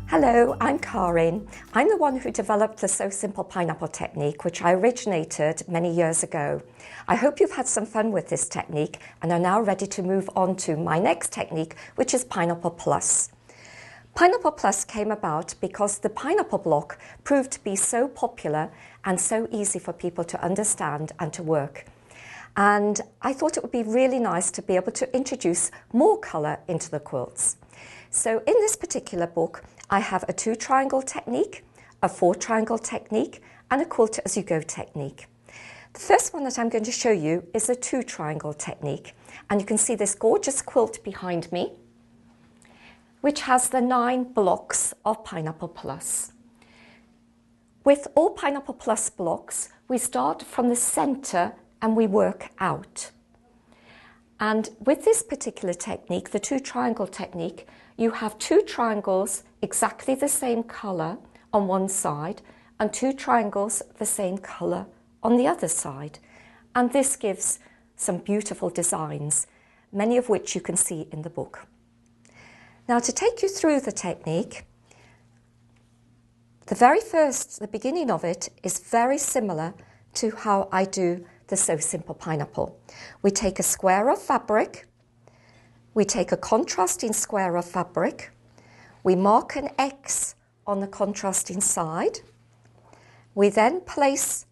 Hello, I'm Karin. I'm the one who developed the So Simple Pineapple technique, which I originated many years ago. I hope you've had some fun with this technique and are now ready to move on to my next technique, which is Pineapple Plus. Pineapple Plus came about because the pineapple block proved to be so popular and so easy for people to understand and to work. And I thought it would be really nice to be able to introduce more colour into the quilts. So in this particular book, I have a 2-triangle technique, a 4-triangle technique, and a quilt-as-you-go technique. The first one that I'm going to show you is a 2-triangle technique, and you can see this gorgeous quilt behind me, which has the 9 blocks of Pineapple Plus. With all Pineapple Plus blocks, we start from the centre and we work out. And with this particular technique, the 2-triangle technique, you have 2 triangles exactly the same colour on one side and 2 triangles the same colour on the other side. And this gives some beautiful designs, many of which you can see in the book. Now, to take you through the technique, the beginning of it is very similar to how I do the So Simple Pineapple. We take a square of fabric, we take a contrasting square of fabric, we mark an X on the contrasting side, we then place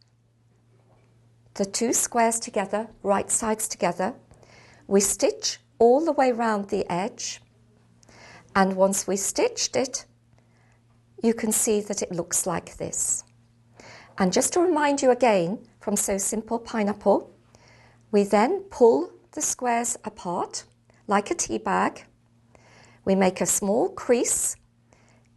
the 2 squares together, right sides together, we stitch all the way round the edge, and once we stitched it, you can see that it looks like this. And just to remind you again from So Simple Pineapple, we then pull the squares apart like a tea bag. We make a small crease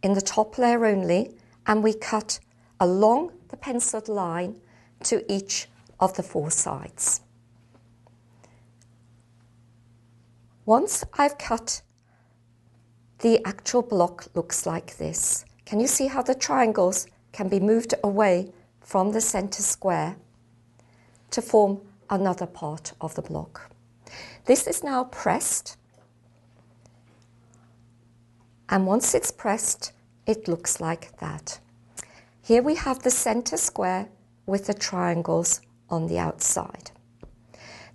in the top layer only, and we cut along the penciled line to each of the 4 sides. Once I've cut, the actual block looks like this. Can you see how the triangles can be moved away from the centre square to form another part of the block? This is now pressed, and once it's pressed, it looks like that. Here we have the centre square with the triangles on the outside.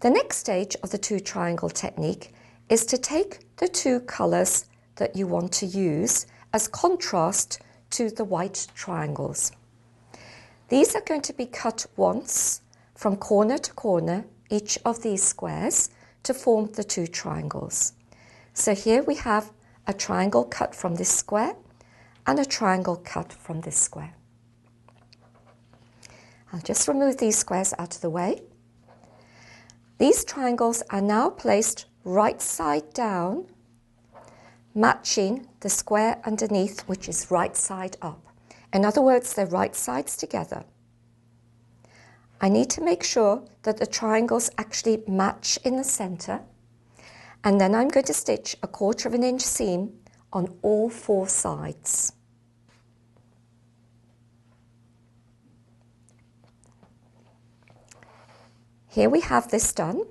The next stage of the 2-triangle technique is to take the 2 colours that you want to use as contrast to the white triangles. These are going to be cut once from corner to corner, each of these squares, to form the 2 triangles. So here we have a triangle cut from this square and a triangle cut from this square. I'll just remove these squares out of the way. These triangles are now placed right side down, matching the square underneath, which is right side up. In other words, they're right sides together. I need to make sure that the triangles actually match in the centre, and then I'm going to stitch a 1/4 inch seam on all 4 sides. Here we have this done,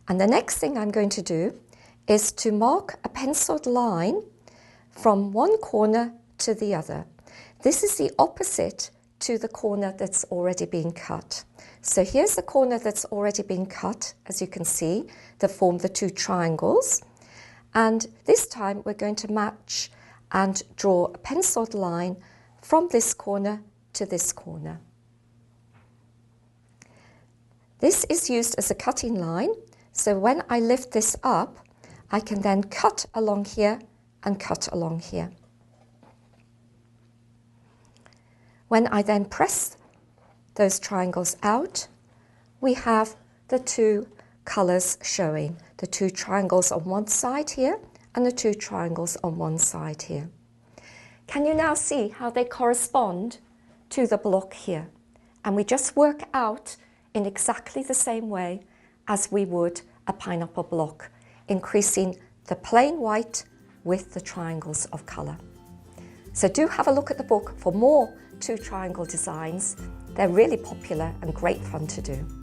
and the next thing I'm going to do is to mark a penciled line from one corner to the other. This is the opposite to the corner that's already been cut. So here's the corner that's already been cut, as you can see, that form the 2 triangles. And this time we're going to match and draw a penciled line from this corner to this corner. This is used as a cutting line, so when I lift this up, I can then cut along here and cut along here. When I then press those triangles out, we have the 2 colours showing, the 2 triangles on one side here and the 2 triangles on one side here. Can you now see how they correspond to the block here? And we just work out in exactly the same way as we would a pineapple block, increasing the plain white with the triangles of colour. So do have a look at the book for more 2 triangle designs. They're really popular and great fun to do.